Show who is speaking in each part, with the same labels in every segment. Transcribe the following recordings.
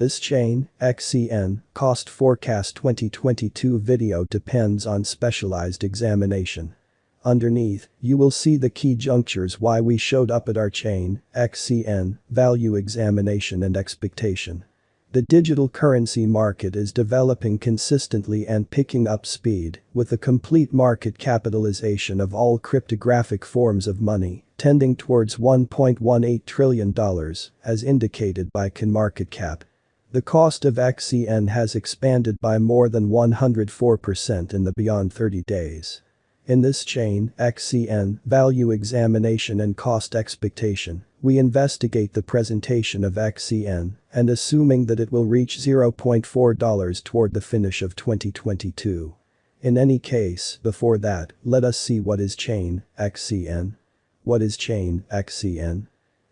Speaker 1: This chain, XCN, cost forecast 2022 video depends on specialized examination. Underneath, you will see the key junctures why we showed up at our chain, XCN, value examination and expectation. The digital currency market is developing consistently and picking up speed, with a complete market capitalization of all cryptographic forms of money tending towards $1.18 trillion, as indicated by CoinMarketCap. The cost of XCN has expanded by more than 104% in the beyond 30 days. In this chain, XCN, value examination and cost expectation, we investigate the presentation of XCN and assuming that it will reach $0.4 toward the finish of 2022. In any case, before that, let us see what is Chain, XCN. What is Chain, XCN?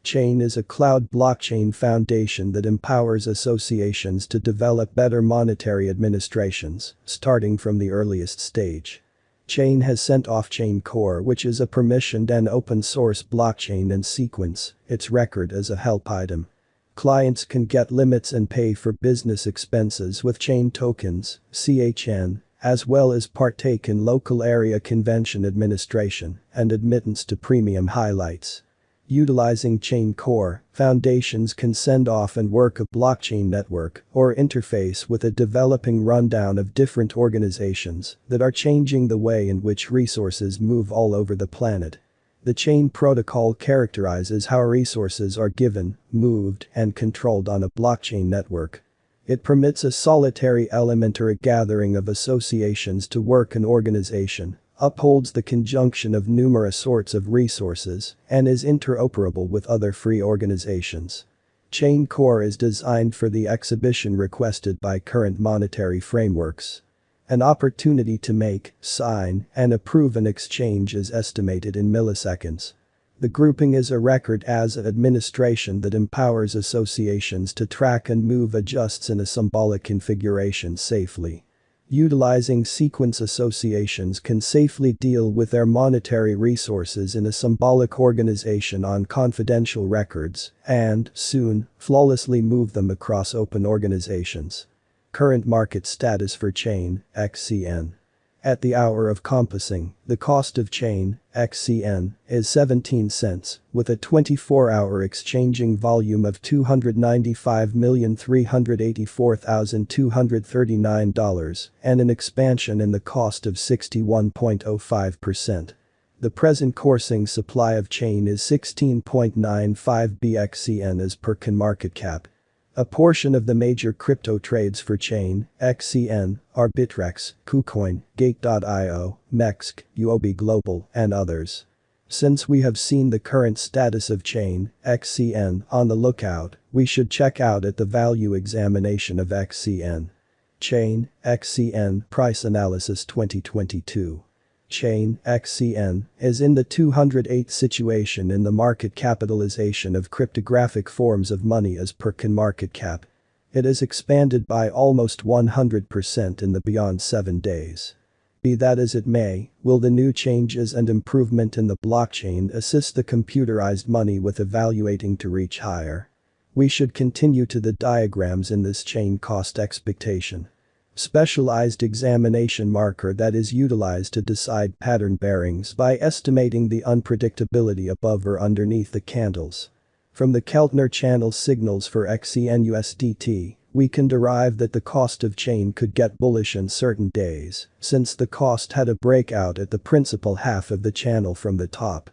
Speaker 1: Chain is a cloud blockchain foundation that empowers associations to develop better monetary administrations, starting from the earliest stage. Chain has sent off-chain core, which is a permissioned and open-source blockchain and sequence its record as a help item. Clients can get limits and pay for business expenses with chain tokens, CHN, as well as partake in local area convention administration and admittance to premium highlights. Utilizing Chain Core, foundations can send off and work a blockchain network or interface with a developing rundown of different organizations that are changing the way in which resources move all over the planet. The chain protocol characterizes how resources are given, moved, and controlled on a blockchain network. It permits a solitary element or a gathering of associations to work an organization, upholds the conjunction of numerous sorts of resources, and is interoperable with other free organizations. Chain Core is designed for the exhibition requested by current monetary frameworks. An opportunity to make, sign, and approve an exchange is estimated in milliseconds. The grouping is a record as an administration that empowers associations to track and move adjusts in a symbolic configuration safely. Utilizing sequence associations can safely deal with their monetary resources in a symbolic organization on confidential records and, soon, flawlessly move them across open organizations. Current market status for Chain, XCN. At the hour of compassing, the cost of Chain, XCN, is 17 cents, with a 24-hour exchanging volume of $295,384,239 and an expansion in the cost of 61.05%. The present coursing supply of Chain is 16.95 BXCN as per CoinMarketCap. A portion of the major crypto trades for Chain, XCN, are Bitrex, KuCoin, Gate.io, Mexc, UOB Global, and others. Since we have seen the current status of Chain, XCN, on the lookout, we should check out at the value examination of XCN. Chain, XCN, Price Analysis 2022. Chain, XCN, is in the 208th situation in the market capitalization of cryptographic forms of money as per CoinMarketCap. It has expanded by almost 100% in the beyond 7 days. Be that as it may, will the new changes and improvement in the blockchain assist the computerized money with evaluating to reach higher? We should continue to the diagrams in this chain cost expectation. Specialized examination marker that is utilized to decide pattern bearings by estimating the unpredictability above or underneath the candles. From the Keltner channel signals for XCN/USDT, we can derive that the cost of Chain could get bullish in certain days, since the cost had a breakout at the principal half of the channel from the top.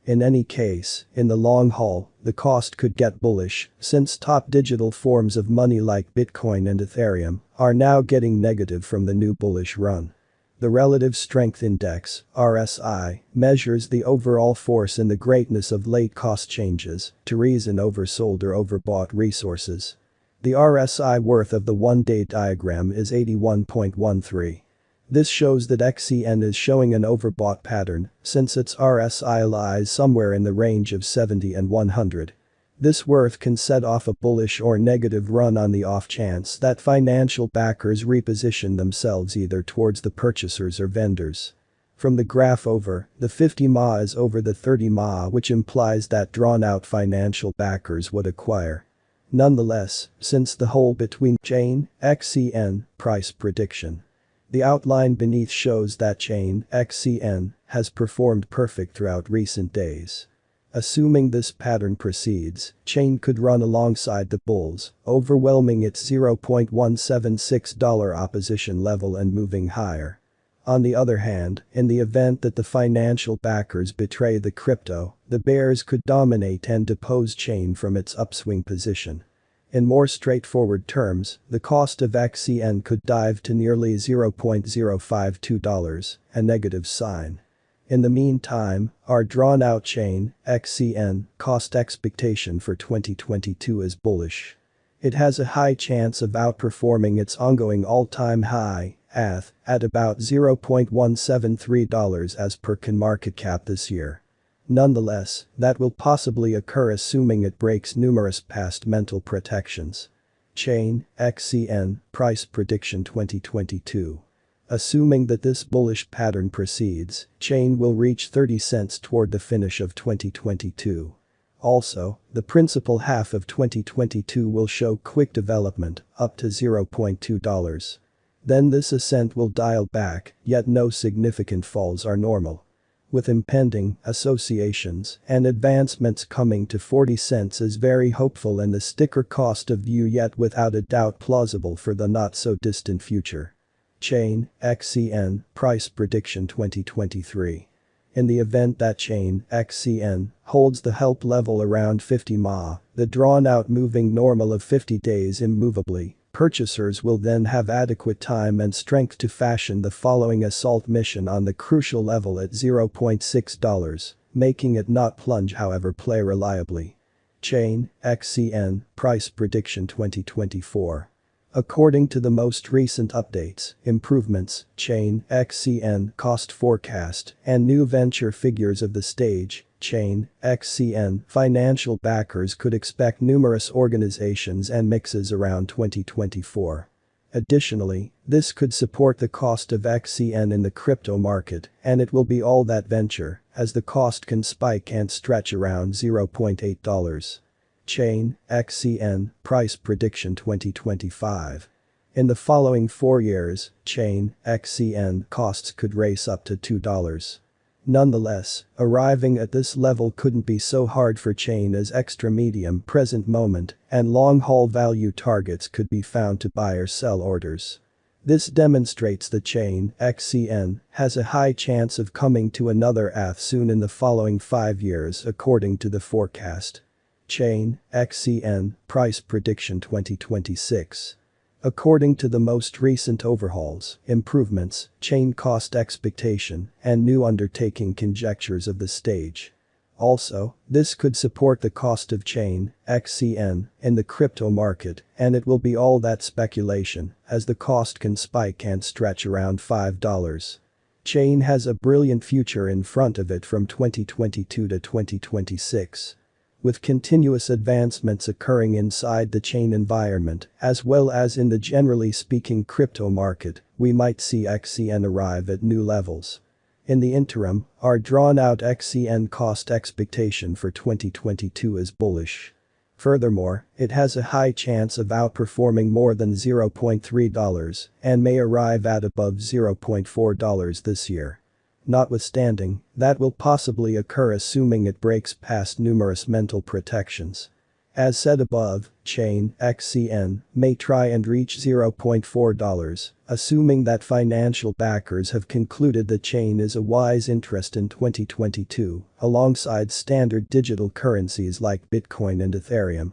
Speaker 1: In any case, in the long haul, the cost could get bullish, since top digital forms of money like Bitcoin and Ethereum are now getting negative from the new bullish run. The Relative Strength Index, RSI, measures the overall force in the greatness of late cost changes to reason oversold or overbought resources. The RSI worth of the one-day diagram is 81.13. This shows that XCN is showing an overbought pattern, since its RSI lies somewhere in the range of 70 and 100. This worth can set off a bullish or negative run on the off chance that financial backers reposition themselves either towards the purchasers or vendors. From the graph over, the 50 MA is over the 30 MA, which implies that drawn-out financial backers would acquire. Nonetheless, since the hole between chain XCN price prediction. The outline beneath shows that chain XCN has performed perfect throughout recent days. Assuming this pattern proceeds, chain could run alongside the bulls, overwhelming its $0.176 opposition level and moving higher. On the other hand, in the event that the financial backers betray the crypto, the bears could dominate and depose chain from its upswing position. In more straightforward terms, the cost of XCN could dive to nearly $0.052, a negative sign. In the meantime, our drawn-out chain XCN cost expectation for 2022 is bullish. It has a high chance of outperforming its ongoing all-time high at about $0.173 as per CoinMarketCap this year. Nonetheless, that will possibly occur assuming it breaks numerous past mental protections. Chain XCN price prediction 2022. Assuming that this bullish pattern proceeds, chain will reach 30 cents toward the finish of 2022. Also, the principal half of 2022 will show quick development, up to $0.2. Then this ascent will dial back, yet no significant falls are normal. With impending associations and advancements coming to 40 cents is very hopeful and the sticker cost of view yet without a doubt plausible for the not so distant future. Chain XCN price prediction 2023. In the event that chain XCN holds the help level around 50 MA, the drawn-out moving normal of 50 days immovably, purchasers will then have adequate time and strength to fashion the following assault mission on the crucial level at $0.6, making it not plunge however play reliably. Chain XCN price prediction 2024. According to the most recent updates, improvements, chain XCN cost forecast, and new venture figures of the stage, chain XCN financial backers could expect numerous organizations and mixes around 2024. Additionally, this could support the cost of XCN in the crypto market, and it will be all that venture, as the cost can spike and stretch around $0.8. Chain XCN price prediction 2025. In the following 4 years, chain XCN costs could race up to $2. Nonetheless, arriving at this level couldn't be so hard for chain as extra medium present moment and long-haul value targets could be found to buy or sell orders. This demonstrates the chain XCN has a high chance of coming to another AF soon in the following 5 years according to the forecast. Chain XCN price prediction 2026. According to the most recent overhauls, improvements, chain cost expectation, and new undertaking conjectures of the stage. Also, this could support the cost of chain XCN in the crypto market and it will be all that speculation as the cost can spike and stretch around $5. Chain has a brilliant future in front of it from 2022 to 2026. With continuous advancements occurring inside the chain environment as well as in the generally speaking crypto market, we might see XCN arrive at new levels. In the interim, our drawn-out XCN cost expectation for 2022 is bullish. Furthermore, it has a high chance of outperforming more than $0.3 and may arrive at above $0.4 this year. Notwithstanding, that will possibly occur assuming it breaks past numerous mental protections. As said above, chain XCN may try and reach $0.4, assuming that financial backers have concluded the chain is a wise interest in 2022, alongside standard digital currencies like Bitcoin and Ethereum.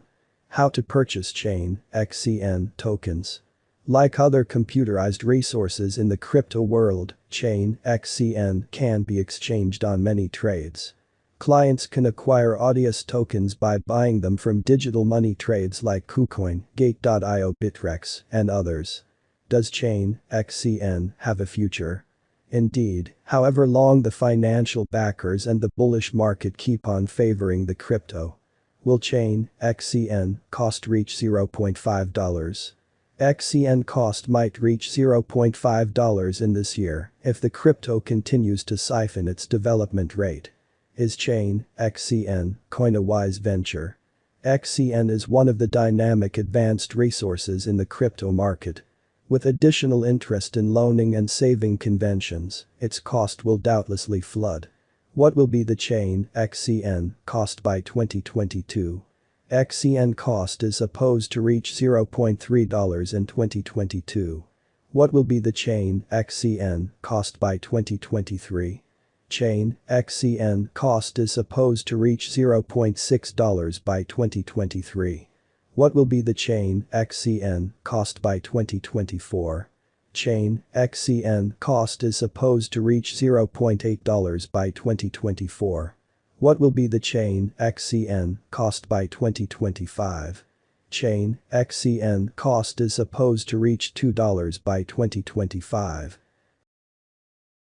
Speaker 1: How to purchase chain XCN tokens. Like other computerized resources in the crypto world, chain XCN can be exchanged on many trades. Clients can acquire Audius tokens by buying them from digital money trades like KuCoin, Gate.io, Bitrex, and others. Does chain XCN have a future? Indeed, however long the financial backers and the bullish market keep on favoring the crypto. Will chain XCN cost reach $0.5? XCN cost might reach $0.5 in this year if the crypto continues to siphon its development rate. Is chain XCN coin a wise venture? XCN is one of the dynamic advanced resources in the crypto market. With additional interest in loaning and saving conventions, its cost will doubtlessly flood. What will be the chain XCN cost by 2022? XCN cost is supposed to reach $0.3 in 2022. What will be the chain XCN cost by 2023? Chain XCN cost is supposed to reach $0.6 by 2023. What will be the chain XCN cost by 2024? Chain XCN cost is supposed to reach $0.8 by 2024. What will be the chain XCN cost by 2025? Chain XCN cost is supposed to reach $2 by 2025.